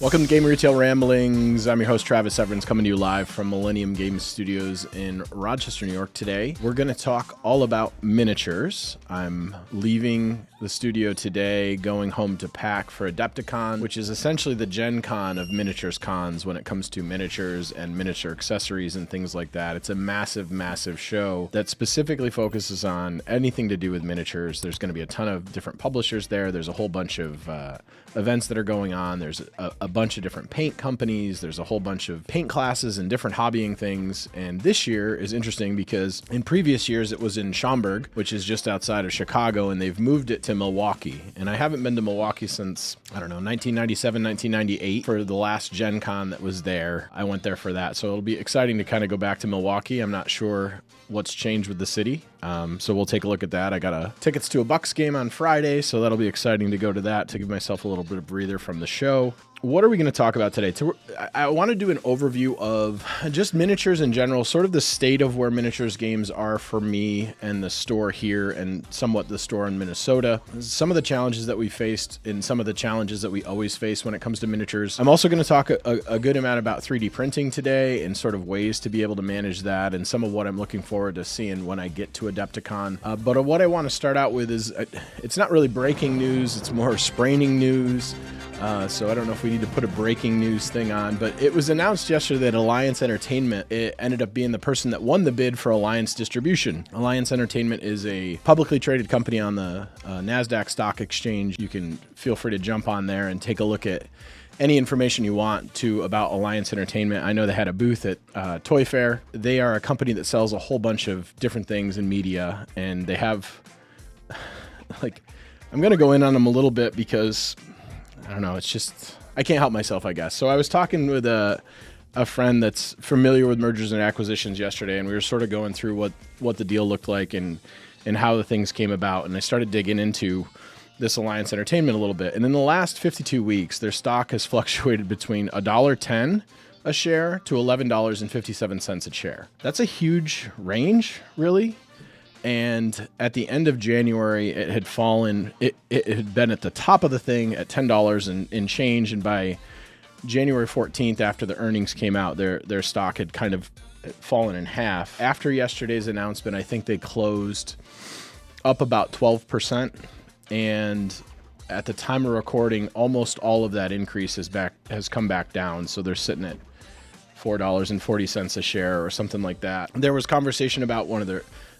Welcome to Game Retail Ramblings. I'm your host, Travis Everins, coming to you live from Millennium Game Studios in Rochester, New York. Today, we're going to talk all about miniatures. I'm leaving the studio today, going home to pack for Adepticon, which is essentially the Gen Con of miniatures cons when it comes to miniatures and miniature accessories and things like that. It's a massive, massive show that specifically focuses on anything to do with miniatures. There's going to be a ton of different publishers there. There's a whole bunch of events that are going on. There's a bunch of different paint companies. There's a whole bunch of paint classes and different hobbying things. And this year is interesting because in previous years it was in Schaumburg, which is just outside of Chicago, and they've moved it to Milwaukee. And I haven't been to Milwaukee since, 1997, 1998 for the last Gen Con that was there. I went there for that. So it'll be exciting to kind of go back to Milwaukee. I'm not sure what's changed with the city. So we'll take a look at that. I got tickets to a Bucks game on Friday, so that'll be exciting to go to that to give myself a little bit of breather from the show. What are we going to talk about today? I want to do an overview of just miniatures in general, sort of the state of where miniatures games are for me and the store here and somewhat the store in Minnesota. Some of the challenges that we faced and some of the challenges that we always face when it comes to miniatures. I'm also going to talk a good amount about 3D printing today and sort of ways to be able to manage that and some of what I'm looking forward to seeing when I get to Adepticon. But what I want to start out with is it's not really breaking news. It's more spraining news. So I don't know if we need to put a breaking news thing on, but it was announced yesterday that Alliance Entertainment, it ended up being the person that won the bid for Alliance Distribution. Alliance Entertainment is a publicly traded company on the NASDAQ stock exchange. You can feel free to jump on there and take a look at any information you want to about Alliance Entertainment. I know they had a booth at Toy Fair. They are a company that sells a whole bunch of different things in media, and they have, I'm going to go in on them a little bit because I don't know, it's just, I can't help myself, I guess. So I was talking with a friend that's familiar with mergers and acquisitions yesterday, and we were sort of going through what the deal looked like and how the things came about. And I started digging into this Alliance Entertainment a little bit. And in the last 52 weeks, their stock has fluctuated between $1.10 a share to $11.57 a share. That's a huge range, really. And at the end of January, it had fallen. It had been at the top of the thing at $10 and change. And by January 14th, after the earnings came out, their stock had kind of fallen in half. After yesterday's announcement, I think they closed up about 12%. And at the time of recording, almost all of that increase has come back down. So they're sitting at $4.40 a share or something like that. There was conversation about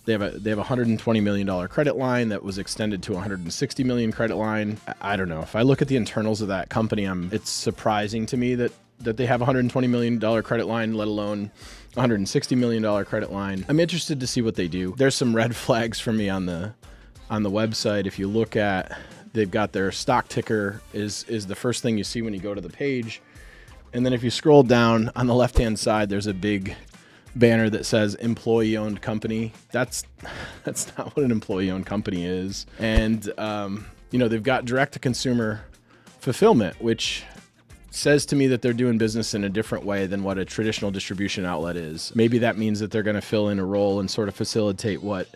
they have a $120 million credit line that was extended to a $160 million credit line. I don't know. If I look at the internals of that company, it's surprising to me that they have a $120 million credit line, let alone a $160 million credit line. I'm interested to see what they do. There's some red flags for me on the website. If you look at, they've got their stock ticker is the first thing you see when you go to the page. And then if you scroll down on the left-hand side, there's a big banner that says employee-owned company. That's not what an employee-owned company is. And, they've got direct-to-consumer fulfillment, which says to me that they're doing business in a different way than what a traditional distribution outlet is. Maybe that means that they're going to fill in a role and sort of facilitate what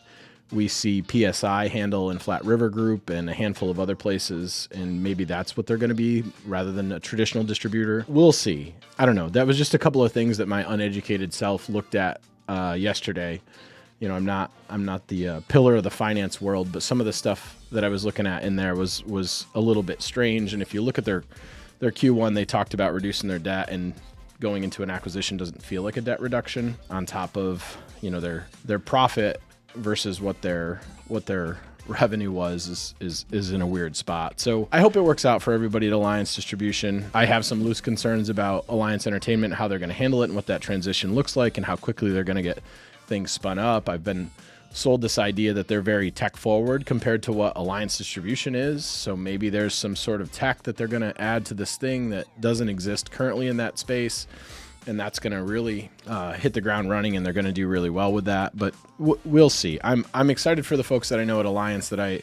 we see PSI handle in Flat River Group and a handful of other places, and maybe that's what they're going to be rather than a traditional distributor. We'll see. I don't know. That was just a couple of things that my uneducated self looked at yesterday. I'm not the pillar of the finance world, but some of the stuff that I was looking at in there was a little bit strange. And if you look at their Q1, they talked about reducing their debt, and going into an acquisition doesn't feel like a debt reduction on top of their profit versus what their revenue is in a weird spot. So I hope it works out for everybody at Alliance Distribution. I have some loose concerns about Alliance Entertainment, how they're going to handle it and what that transition looks like and how quickly they're going to get things spun up. I've been sold this idea that they're very tech forward compared to what Alliance Distribution is. So maybe there's some sort of tech that they're going to add to this thing that doesn't exist currently in that space. And that's going to really hit the ground running, and they're going to do really well with that. But we'll see. I'm excited for the folks that I know at Alliance that I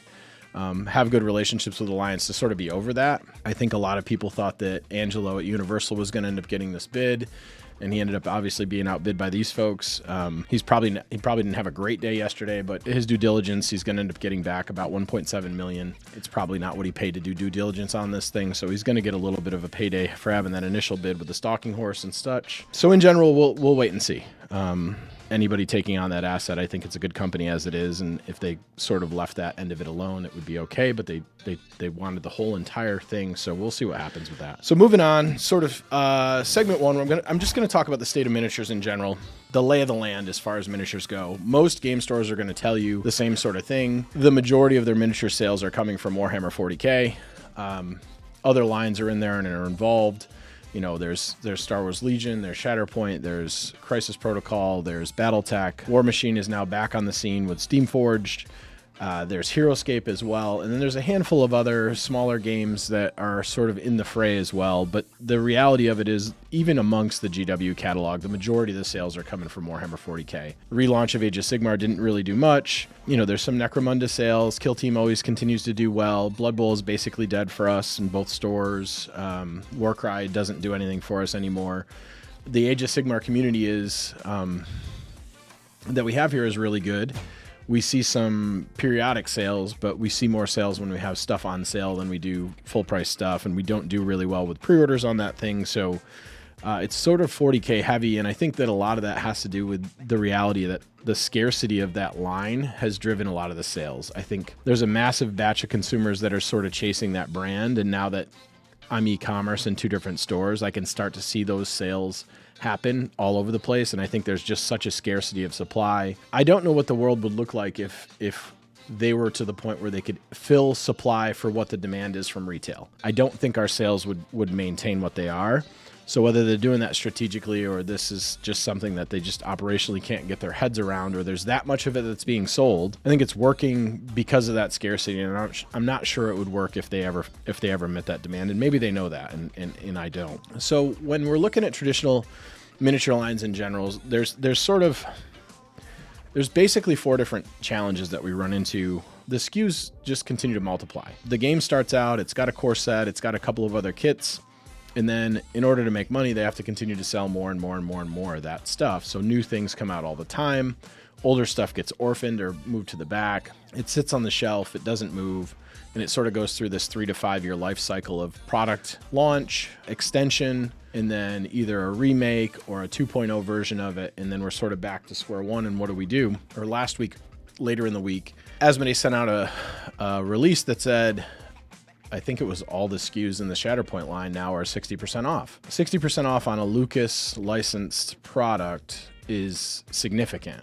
have good relationships with Alliance to sort of be over that. I think a lot of people thought that Angelo at Universal was going to end up getting this bid, and he ended up obviously being outbid by these folks. He probably didn't have a great day yesterday, but his due diligence, he's going to end up getting back about $1.7 million. It's probably not what he paid to do due diligence on this thing, so he's going to get a little bit of a payday for having that initial bid with the stalking horse and such. So in general, we'll wait and see. Anybody taking on that asset, I think it's a good company as it is, and if they sort of left that end of it alone, it would be okay, but they wanted the whole entire thing, so we'll see what happens with that. So moving on, sort of segment one, I'm just going to talk about the state of miniatures in general, the lay of the land as far as miniatures go. Most game stores are going to tell you the same sort of thing. The majority of their miniature sales are coming from Warhammer 40K. Other lines are in there and are involved. You know, there's Star Wars Legion, there's Shatterpoint, there's Crisis Protocol, there's Battletech. War Machine is now back on the scene with Steamforged. There's HeroScape as well. And then there's a handful of other smaller games that are sort of in the fray as well. But the reality of it is, even amongst the GW catalog, the majority of the sales are coming from Warhammer 40K. The relaunch of Age of Sigmar didn't really do much. You know, there's some Necromunda sales. Kill Team always continues to do well. Blood Bowl is basically dead for us in both stores. Warcry doesn't do anything for us anymore. The Age of Sigmar community is that we have here is really good. We see some periodic sales, but we see more sales when we have stuff on sale than we do full price stuff, and we don't do really well with pre-orders on that thing. So it's sort of 40K heavy, and I think that a lot of that has to do with the reality that the scarcity of that line has driven a lot of the sales. I think there's a massive batch of consumers that are sort of chasing that brand, and now that I'm e-commerce in 2 different stores, I can start to see those sales happen all over the place, and I think there's just such a scarcity of supply. I don't know what the world would look like if they were to the point where they could fill supply for what the demand is from retail. I don't think our sales would maintain what they are. So whether they're doing that strategically, or this is just something that they just operationally can't get their heads around, or there's that much of it that's being sold, I think it's working because of that scarcity, and I'm not sure it would work if they ever met that demand, and maybe they know that, and I don't. So when we're looking at traditional miniature lines in general, there's basically 4 different challenges that we run into. The SKUs just continue to multiply. The game starts out, it's got a core set, it's got a couple of other kits, and then in order to make money, they have to continue to sell more and more and more and more of that stuff. So new things come out all the time. Older stuff gets orphaned or moved to the back. It sits on the shelf, it doesn't move, and it sort of goes through this 3 to 5 year life cycle of product launch, extension, and then either a remake or a 2.0 version of it, and then we're sort of back to square one. And what do we do? Or last week, later in the week, Asmodee sent out a release that said, I think it was all the SKUs in the Shatterpoint line now are 60% off. 60% off on a Lucas licensed product is significant.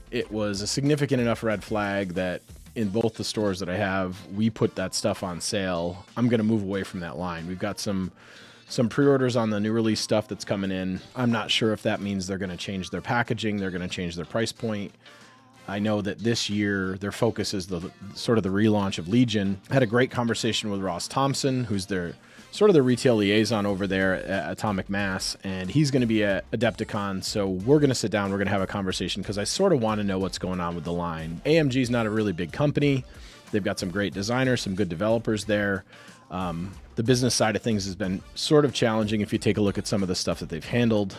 It was a significant enough red flag that in both the stores that I have, we put that stuff on sale. I'm going to move away from that line. We've got some pre-orders on the new release stuff that's coming in. I'm not sure if that means they're going to change their packaging, they're going to change their price point. I know that this year their focus is the sort of the relaunch of Legion. I had a great conversation with Ross Thompson, who's their sort of the retail liaison over there at Atomic Mass, and he's going to be at Adepticon. So we're going to sit down, we're going to have a conversation, because I sort of want to know what's going on with the line. AMG is not a really big company. They've got some great designers, some good developers there. The business side of things has been sort of challenging if you take a look at some of the stuff that they've handled.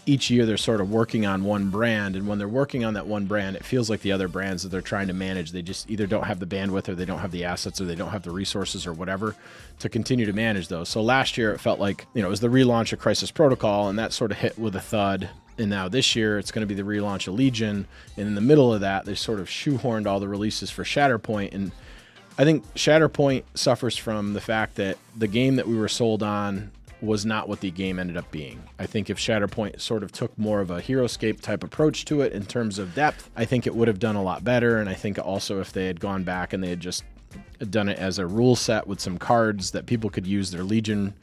Each year they're sort of working on one brand, and when they're working on that one brand, it feels like the other brands that they're trying to manage, they just either don't have the bandwidth, or they don't have the assets, or they don't have the resources or whatever to continue to manage those. So last year it felt like, it was the relaunch of Crisis Protocol, and that sort of hit with a thud. And now this year it's going to be the relaunch of Legion, and in the middle of that they sort of shoehorned all the releases for Shatterpoint. And I think Shatterpoint suffers from the fact that the game that we were sold on was not what the game ended up being. I think if Shatterpoint sort of took more of a HeroScape type approach to it in terms of depth, I think it would have done a lot better. And I think also if they had gone back and they had just done it as a rule set with some cards that people could use their Legion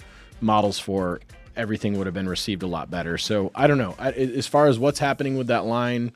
models for, everything would have been received a lot better. So I don't know. As far as what's happening with that line,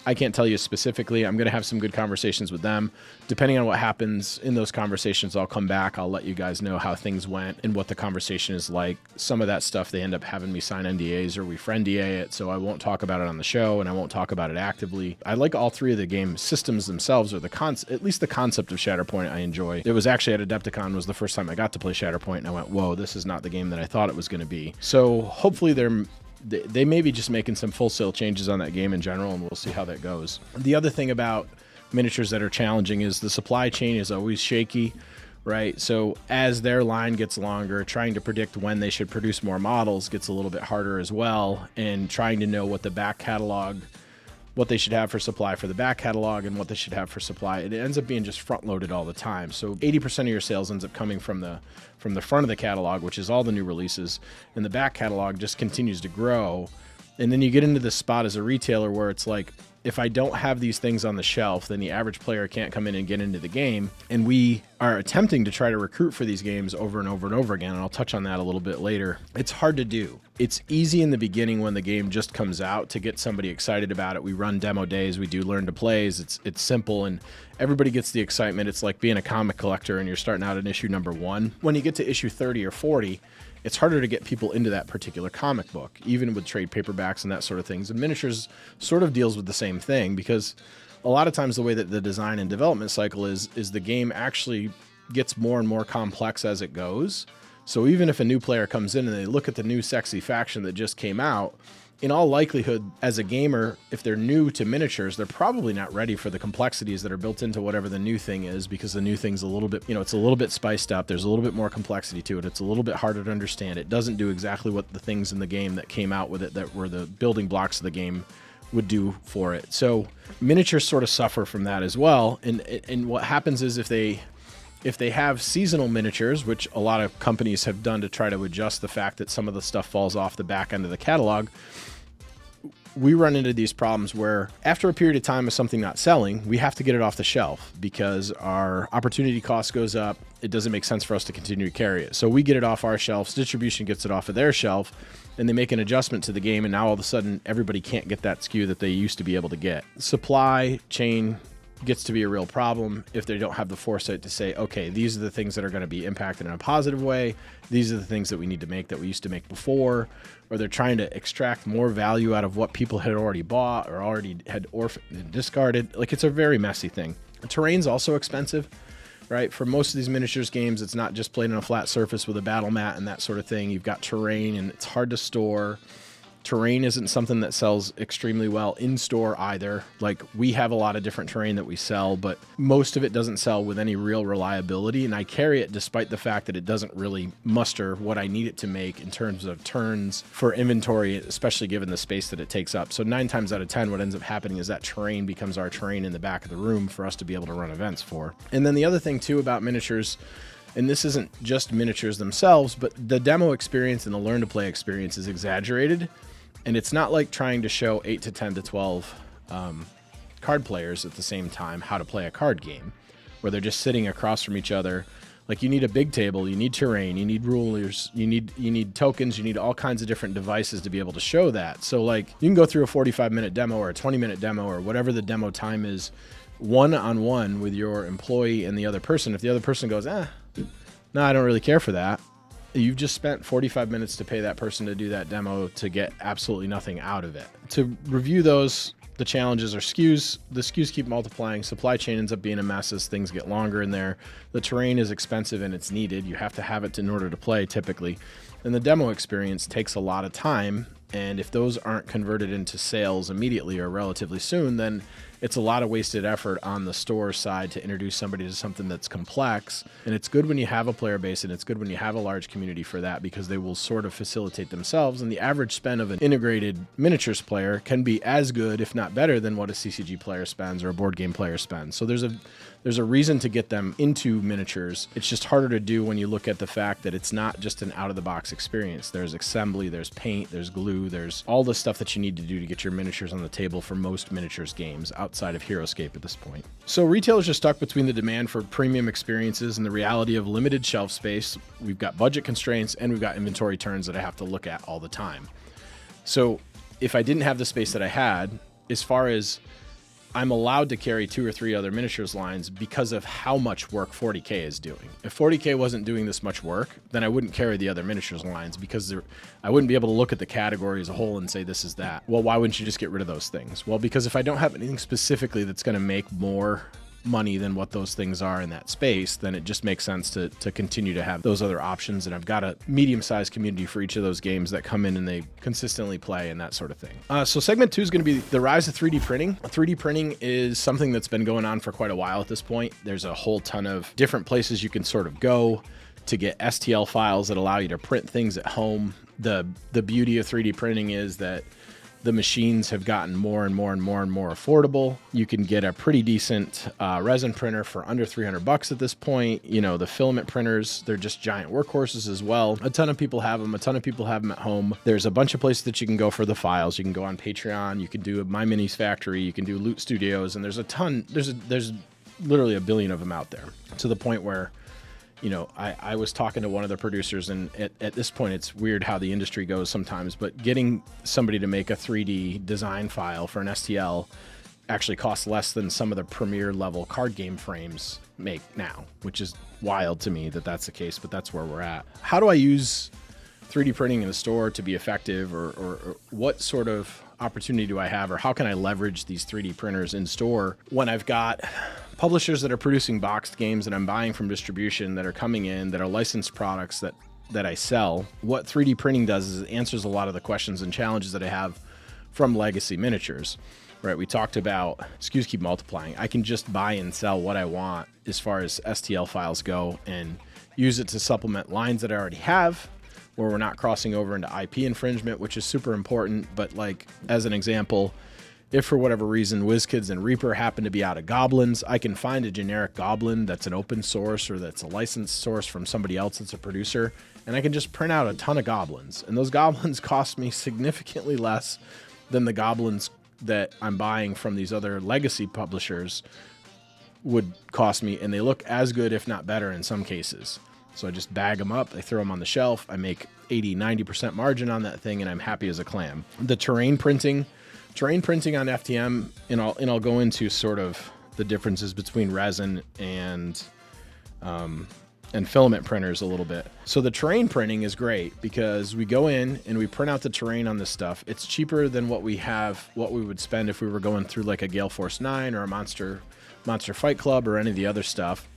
I can't tell you specifically. I'm going to have some good conversations with them. Depending on what happens in those conversations, I'll come back. I'll let you guys know how things went and what the conversation is like. Some of that stuff, they end up having me sign NDAs or we friend DA it, so I won't talk about it on the show and I won't talk about it actively. I like all three of the game systems themselves, or at least the concept of Shatterpoint I enjoy. It was actually at Adepticon was the first time I got to play Shatterpoint, and I went, whoa, this is not the game that I thought it was going to be. So hopefully they may be just making some full sail changes on that game in general, and we'll see how that goes. The other thing about miniatures that are challenging is the supply chain is always shaky, right? So as their line gets longer, trying to predict when they should produce more models gets a little bit harder as well, and trying to know what the back catalog, what they should have for supply for the back catalog and what they should have for supply. It ends up being just front-loaded all the time. So 80% of your sales ends up coming from the front of the catalog, which is all the new releases, and the back catalog just continues to grow. And then you get into this spot as a retailer where it's like, if I don't have these things on the shelf, then the average player can't come in and get into the game. And we are attempting to try to recruit for these games over and over and over again. And I'll touch on that a little bit later. It's hard to do. It's easy in the beginning when the game just comes out to get somebody excited about it. We run demo days. We do learn to plays. It's simple and everybody gets the excitement. It's like being a comic collector and you're starting out at issue number 1. When you get to issue 30 or 40, it's harder to get people into that particular comic book, even with trade paperbacks and that sort of things. And miniatures sort of deals with the same thing, because a lot of times the way that the design and development cycle is the game actually gets more and more complex as it goes. So even if a new player comes in and they look at the new sexy faction that just came out, in all likelihood, as a gamer, if they're new to miniatures, they're probably not ready for the complexities that are built into whatever the new thing is, because the new thing's a little bit, it's a little bit spiced up. There's a little bit more complexity to it. It's a little bit harder to understand. It doesn't do exactly what the things in the game that came out with it, that were the building blocks of the game, would do for it. So miniatures sort of suffer from that as well. And what happens is if they have seasonal miniatures, which a lot of companies have done to try to adjust the fact that some of the stuff falls off the back end of the catalog, we run into these problems where after a period of time of something not selling, we have to get it off the shelf because our opportunity cost goes up. It doesn't make sense for us to continue to carry it. So we get it off our shelves, distribution gets it off of their shelf, and they make an adjustment to the game, and now all of a sudden everybody can't get that SKU that they used to be able to get. Supply chain gets to be a real problem if they don't have the foresight to say, okay, these are the things that are going to be impacted in a positive way. These are the things that we need to make that we used to make before, or they're trying to extract more value out of what people had already bought or already had discarded. Like, it's a very messy thing. The terrain's also expensive, right? For most of these miniatures games, it's not just played on a flat surface with a battle mat and that sort of thing. You've got terrain and it's hard to store. Terrain isn't something that sells extremely well in store either. Like, we have a lot of different terrain that we sell, but most of it doesn't sell with any real reliability. And I carry it despite the fact that it doesn't really muster what I need it to make in terms of turns for inventory, especially given the space that it takes up. So 9 times out of 10, what ends up happening is that terrain becomes our terrain in the back of the room for us to be able to run events for. And then the other thing too about miniatures, and this isn't just miniatures themselves, but the demo experience and the learn to play experience is exaggerated. And it's not like trying to show 8 to 10 to 12 card players at the same time how to play a card game, where they're just sitting across from each other. Like, you need a big table, you need terrain, you need rulers, you need tokens, you need all kinds of different devices to be able to show that. So, like, you can go through a 45-minute demo or a 20-minute demo or whatever the demo time is, one-on-one with your employee and the other person. If the other person goes, no, I don't really care for that, you've just spent 45 minutes to pay that person to do that demo to get absolutely nothing out of it. To review those, the challenges are SKUs. The SKUs keep multiplying. Supply chain ends up being a mess as things get longer in there. The terrain is expensive and it's needed. You have to have it in order to play typically. And the demo experience takes a lot of time. And if those aren't converted into sales immediately or relatively soon, then it's a lot of wasted effort on the store side to introduce somebody to something that's complex. And it's good when you have a player base, and it's good when you have a large community for that, because they will sort of facilitate themselves. And the average spend of an integrated miniatures player can be as good, if not better, than what a CCG player spends or a board game player spends. So there's a reason to get them into miniatures. It's just harder to do when you look at the fact that it's not just an out-of-the-box experience. There's assembly, there's paint, there's glue, there's all the stuff that you need to do to get your miniatures on the table for most miniatures games outside of HeroScape at this point. So retailers are stuck between the demand for premium experiences and the reality of limited shelf space. We've got budget constraints and we've got inventory turns that I have to look at all the time. So if I didn't have the space that I had, as far as I'm allowed to carry 2 or 3 other miniatures lines because of how much work 40K is doing. If 40K wasn't doing this much work, then I wouldn't carry the other miniatures lines because I wouldn't be able to look at the category as a whole and say this is that. Well, why wouldn't you just get rid of those things? Well, because if I don't have anything specifically that's going to make more money than what those things are in that space, then it just makes sense to continue to have those other options. And I've got a medium-sized community for each of those games that come in and they consistently play and that sort of thing. So segment 2 is going to be the rise of 3D printing. 3D printing is something that's been going on for quite a while at this point. There's a whole ton of different places you can sort of go to get STL files that allow you to print things at home. The beauty of 3D printing is that the machines have gotten more and more affordable. You can get a pretty decent resin printer for under $300 at this point. You know, the filament printers, they're just giant workhorses as well. A ton of people have them. A ton of people have them at home. There's a bunch of places that you can go for the files. You can go on Patreon. You can do My Minis Factory. You can do Loot Studios. And there's a ton. There's literally a billion of them out there, to the point where, you know, I was talking to one of the producers, and at this point, it's weird how the industry goes sometimes, but getting somebody to make a 3D design file for an STL actually costs less than some of the premier level card game frames make now, which is wild to me that that's the case, but that's where we're at. How do I use 3D printing in the store to be effective, or what sort of opportunity do I have, or how can I leverage these 3D printers in store when I've got publishers that are producing boxed games that I'm buying from distribution that are coming in, that are licensed products that I sell? What 3D printing does is it answers a lot of the questions and challenges that I have from legacy miniatures, right? We talked about SKUs keep multiplying. I can just buy and sell what I want as far as STL files go and use it to supplement lines that I already have, where we're not crossing over into IP infringement, which is super important. But like, as an example, if for whatever reason WizKids and Reaper happen to be out of goblins, I can find a generic goblin that's an open source or that's a licensed source from somebody else that's a producer, and I can just print out a ton of goblins. And those goblins cost me significantly less than the goblins that I'm buying from these other legacy publishers would cost me, and they look as good, if not better in some cases. So I just bag them up, I throw them on the shelf, I make 80-90% margin on that thing, and I'm happy as a clam. The terrain printing on FTM, and I'll go into sort of the differences between resin and filament printers a little bit. So the terrain printing is great because we go in and we print out the terrain on this stuff. It's cheaper than what we would spend if we were going through like a Gale Force 9 or a Monster Fight Club or any of the other stuff.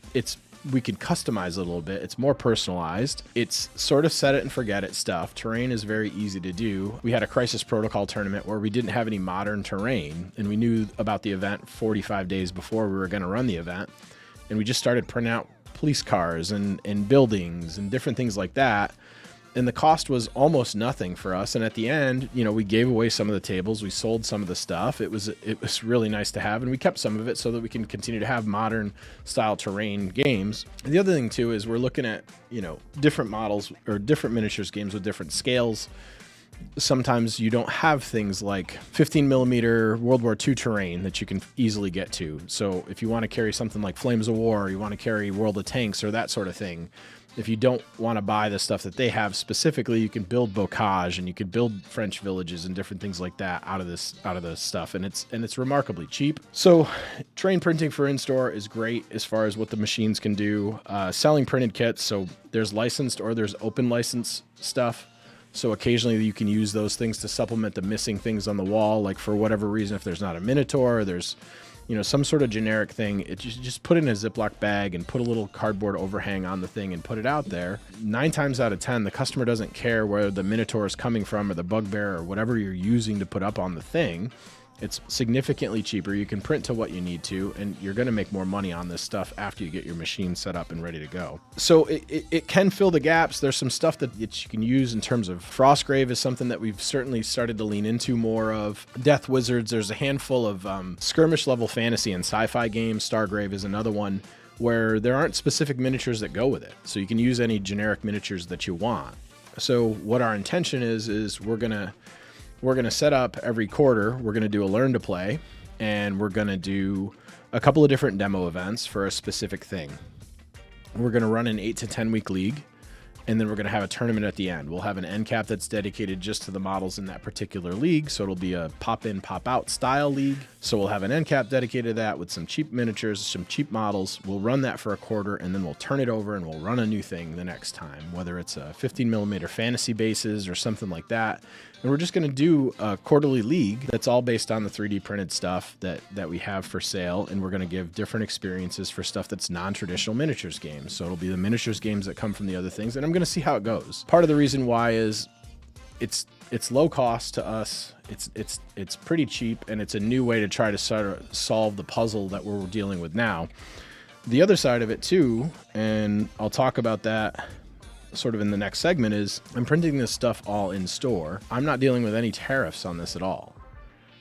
We could customize a little bit. It's more personalized. It's sort of set it and forget it stuff. Terrain is very easy to do. We had a Crisis Protocol tournament where we didn't have any modern terrain, and we knew about the event 45 days before we were going to run the event, and we just started printing out police cars and buildings and different things like that. And the cost was almost nothing for us. And at the end, you know, we gave away some of the tables, we sold some of the stuff. It was really nice to have, and we kept some of it so that we can continue to have modern style terrain games. And the other thing too is we're looking at, you know, different models or different miniatures games with different scales. Sometimes you don't have things like 15 millimeter World War II terrain that you can easily get to. So if you want to carry something like Flames of War, or you want to carry World of Tanks or that sort of thing, if you don't want to buy the stuff that they have specifically, you can build bocage and you can build French villages and different things like that out of this stuff, and it's remarkably cheap. So terrain printing for in-store is great as far as what the machines can do. Selling printed kits, so there's licensed or there's open license stuff. So occasionally you can use those things to supplement the missing things on the wall, like for whatever reason, if there's not a Minotaur, or there's, you know, some sort of generic thing, it just put it in a Ziploc bag and put a little cardboard overhang on the thing and put it out there. 9 times out of 10, the customer doesn't care where the Minotaur is coming from or the Bugbear or whatever you're using to put up on the thing. It's significantly cheaper. You can print to what you need to, and you're going to make more money on this stuff after you get your machine set up and ready to go. So it can fill the gaps. There's some stuff that you can use in terms of Frostgrave is something that we've certainly started to lean into more of. Death Wizards, there's a handful of skirmish level fantasy and sci-fi games. Stargrave is another one where there aren't specific miniatures that go with it. So you can use any generic miniatures that you want. So what our intention is we're going to set up every quarter. We're going to do a learn to play, and we're going to do a couple of different demo events for a specific thing. We're going to run an 8 to 10 week league, and then we're going to have a tournament at the end. We'll have an end cap that's dedicated just to the models in that particular league. So it'll be a pop in, pop out style league. So we'll have an end cap dedicated to that with some cheap miniatures, some cheap models. We'll run that for a quarter, and then we'll turn it over and we'll run a new thing the next time, whether it's a 15mm fantasy bases or something like that. And we're just going to do a quarterly league that's all based on the 3D printed stuff that we have for sale. And we're going to give different experiences for stuff that's non-traditional miniatures games. So it'll be the miniatures games that come from the other things. And I'm going to see how it goes. Part of the reason why is it's low cost to us. It's pretty cheap, and it's a new way to try to sort of solve the puzzle that we're dealing with now. The other side of it too, and I'll talk about that sort of in the next segment, is I'm printing this stuff all in store. I'm not dealing with any tariffs on this at all,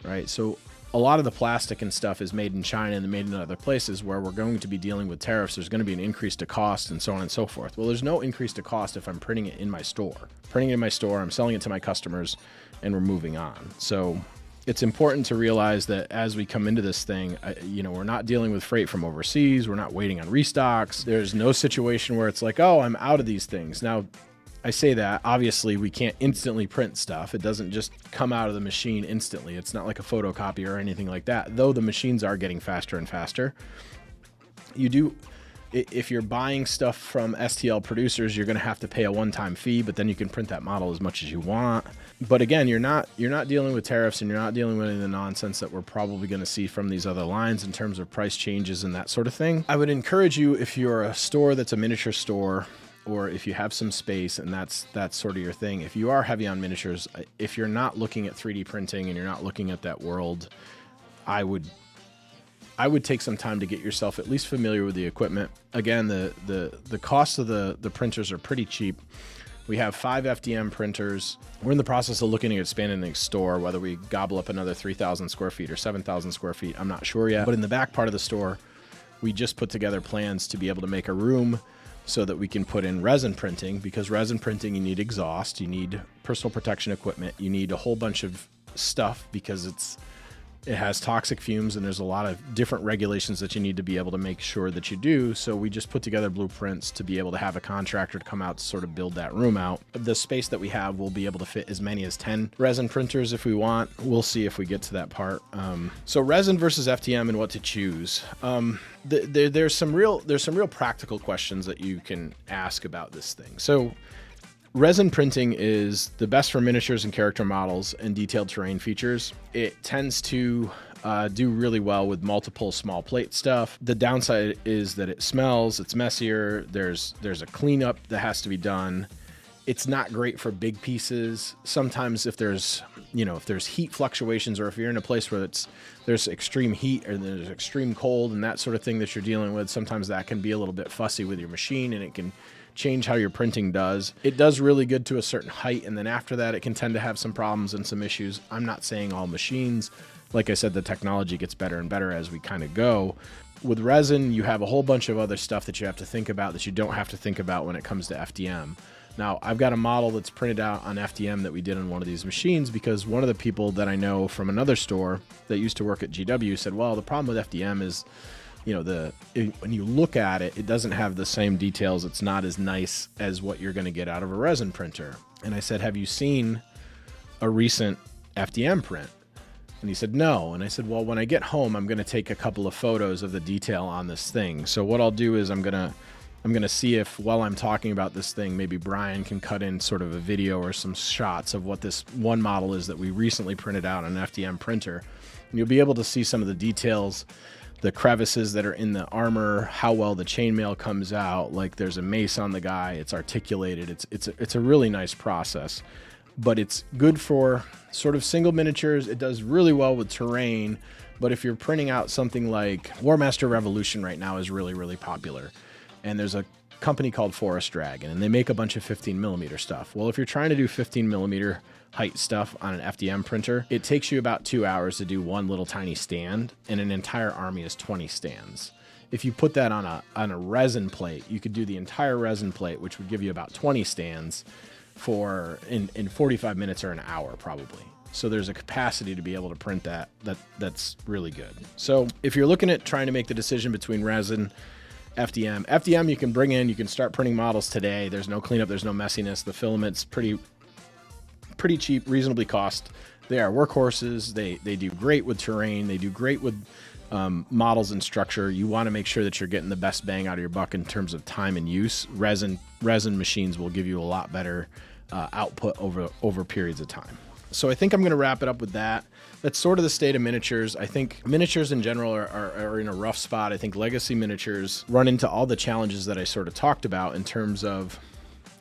right? So a lot of the plastic and stuff is made in China and made in other places where we're going to be dealing with tariffs. There's going to be an increase to cost and so on and so forth. Well, there's no increase to cost if I'm printing it in my store. Printing it in my store, I'm selling it to my customers, and we're moving on. So it's important to realize that as we come into this thing, we're not dealing with freight from overseas. We're not waiting on restocks. There's no situation where it's like, oh, I'm out of these things. Now, I say that, obviously, we can't instantly print stuff. It doesn't just come out of the machine instantly. It's not like a photocopy or anything like that, though the machines are getting faster and faster. If you're buying stuff from STL producers, you're going to have to pay a one-time fee, but then you can print that model as much as you want. But again, you're not dealing with tariffs, and you're not dealing with any of the nonsense that we're probably going to see from these other lines in terms of price changes and that sort of thing. I would encourage you, if you're a store that's a miniature store, or if you have some space and that's sort of your thing, if you are heavy on miniatures, if you're not looking at 3D printing and you're not looking at that world, I would take some time to get yourself at least familiar with the equipment. Again, the cost of the printers are pretty cheap. We have 5 FDM printers. We're in the process of looking at expanding the store, whether we gobble up another 3,000 square feet or 7,000 square feet. I'm not sure yet. But in the back part of the store, we just put together plans to be able to make a room so that we can put in resin printing, because resin printing, you need exhaust, you need personal protection equipment, you need a whole bunch of stuff because it has toxic fumes, and there's a lot of different regulations that you need to be able to make sure that you do. So we just put together blueprints to be able to have a contractor to come out to sort of build that room out. The space that we have will be able to fit as many as 10 resin printers if we want. We'll see if we get to that part. So resin versus FDM and what to choose. There's some real practical questions that you can ask about this thing. So resin printing is the best for miniatures and character models and detailed terrain features. It tends to do really well with multiple small plate stuff. The downside is that it smells, it's messier, there's a cleanup that has to be done. It's not great for big pieces. Sometimes if there's heat fluctuations, or if you're in a place where there's extreme heat or there's extreme cold and that sort of thing that you're dealing with, sometimes that can be a little bit fussy with your machine, and it can change how your printing does. It does really good to a certain height, and then after that it can tend to have some problems and some issues. I'm not saying all machines. Like I said, the technology gets better and better as we kind of go. With resin, you have a whole bunch of other stuff that you have to think about that you don't have to think about when it comes to FDM. Now, I've got a model that's printed out on FDM that we did on one of these machines because one of the people that I know from another store that used to work at GW said, well, the problem with FDM is, when you look at it, it doesn't have the same details. It's not as nice as what you're going to get out of a resin printer. And I said, have you seen a recent FDM print? And he said, no. And I said, well, when I get home, I'm going to take a couple of photos of the detail on this thing. So what I'll do is I'm going to see if, while I'm talking about this thing, maybe Brian can cut in sort of a video or some shots of what this one model is that we recently printed out on an FDM printer. And you'll be able to see some of the details, the crevices that are in the armor, how well the chainmail comes out. Like there's a mace on the guy, it's articulated. It's a really nice process, but it's good for sort of single miniatures. It does really well with terrain, but if you're printing out something like Warmaster Revolution right now is really, really popular. And there's a company called Forest Dragon, and they make a bunch of 15mm stuff. Well, if you're trying to do 15mm height stuff on an FDM printer, it takes you about 2 hours to do one little tiny stand, and an entire army is 20 stands. If you put that on a resin plate, you could do the entire resin plate, which would give you about 20 stands in 45 minutes or an hour probably. So there's a capacity to be able to print that's really good. So if you're looking at trying to make the decision between resin FDM. FDM you can bring in, you can start printing models today. There's no cleanup, there's no messiness. The filament's pretty cheap, reasonably cost. They are workhorses. They do great with terrain. They do great with models and structure. You want to make sure that you're getting the best bang out of your buck in terms of time and use. Resin machines will give you a lot better output over periods of time. So I think I'm going to wrap it up with that. That's sort of the state of miniatures. I think miniatures in general are in a rough spot. I think legacy miniatures run into all the challenges that I sort of talked about in terms of,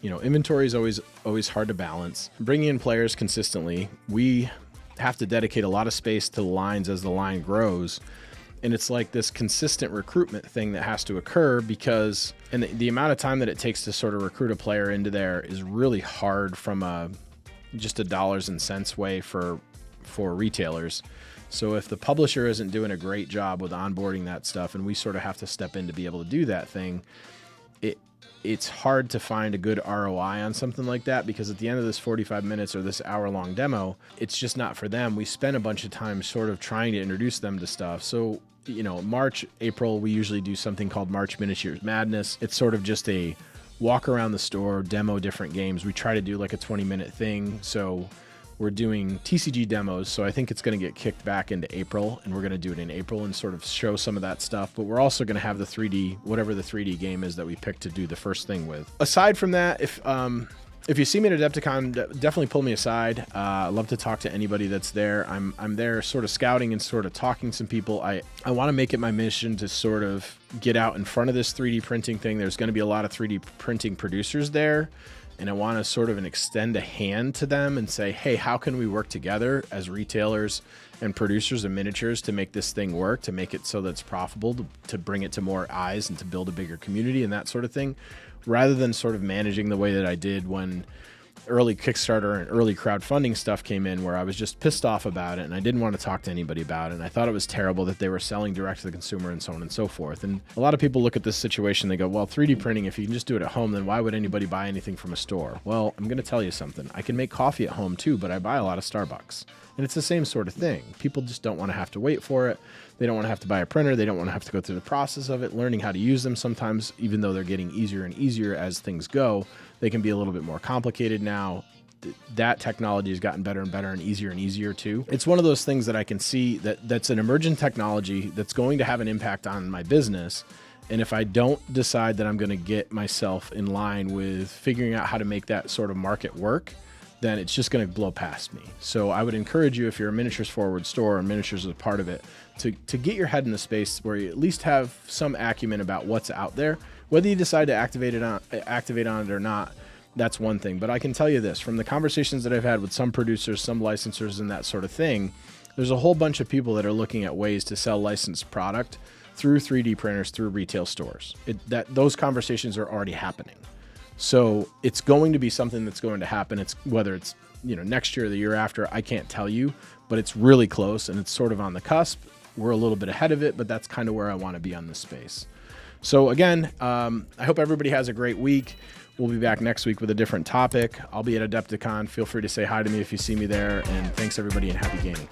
inventory is always hard to balance. Bringing in players consistently, we have to dedicate a lot of space to the lines as the line grows. And it's like this consistent recruitment thing that has to occur because, and the amount of time that it takes to sort of recruit a player into there is really hard from just a dollars and cents way for retailers. So if the publisher isn't doing a great job with onboarding that stuff and we sort of have to step in to be able to do that thing, it's hard to find a good ROI on something like that, because at the end of this 45 minutes or this hour-long demo, it's just not for them. We spent a bunch of time sort of trying to introduce them to stuff. So, March, April, we usually do something called March Miniatures Madness. It's sort of just a walk around the store, demo different games. We try to do like a 20-minute thing. So we're doing TCG demos, so I think it's going to get kicked back into April, and we're going to do it in April and sort of show some of that stuff. But we're also going to have the 3D, whatever the 3D game is that we picked to do the first thing with. Aside from that, if you see me at Adepticon, definitely pull me aside. I love to talk to anybody that's there. I'm there sort of scouting and sort of talking to some people. I want to make it my mission to sort of get out in front of this 3D printing thing. There's going to be a lot of 3D printing producers there. And I want to sort of extend a hand to them and say, hey, how can we work together as retailers and producers of miniatures to make this thing work, to make it so that it's profitable, to bring it to more eyes and to build a bigger community and that sort of thing, rather than sort of managing the way that I did when early Kickstarter and early crowdfunding stuff came in, where I was just pissed off about it and I didn't want to talk to anybody about it. And I thought it was terrible that they were selling direct to the consumer and so on and so forth. And a lot of people look at this situation, they go, well, 3D printing, if you can just do it at home, then why would anybody buy anything from a store? Well, I'm going to tell you something. I can make coffee at home too, but I buy a lot of Starbucks. And it's the same sort of thing. People just don't want to have to wait for it. They don't want to have to buy a printer. They don't want to have to go through the process of it, learning how to use them. Sometimes, even though they're getting easier and easier as things go, they can be a little bit more complicated now. That technology has gotten better and better and easier too. It's one of those things that I can see that's an emergent technology that's going to have an impact on my business. And if I don't decide that I'm going to get myself in line with figuring out how to make that sort of market work, then it's just going to blow past me. So I would encourage you, if you're a miniatures forward store and miniatures is a part of it, to get your head in the space where you at least have some acumen about what's out there. Whether you decide to activate on it or not, that's one thing. But I can tell you this, from the conversations that I've had with some producers, some licensors and that sort of thing, there's a whole bunch of people that are looking at ways to sell licensed product through 3D printers, through retail stores. Those conversations are already happening. So it's going to be something that's going to happen. It's whether it's next year or the year after, I can't tell you, but it's really close and it's sort of on the cusp. We're a little bit ahead of it, but that's kind of where I want to be on this space. So again, I hope everybody has a great week. We'll be back next week with a different topic. I'll be at Adepticon. Feel free to say hi to me if you see me there. And thanks everybody and happy gaming.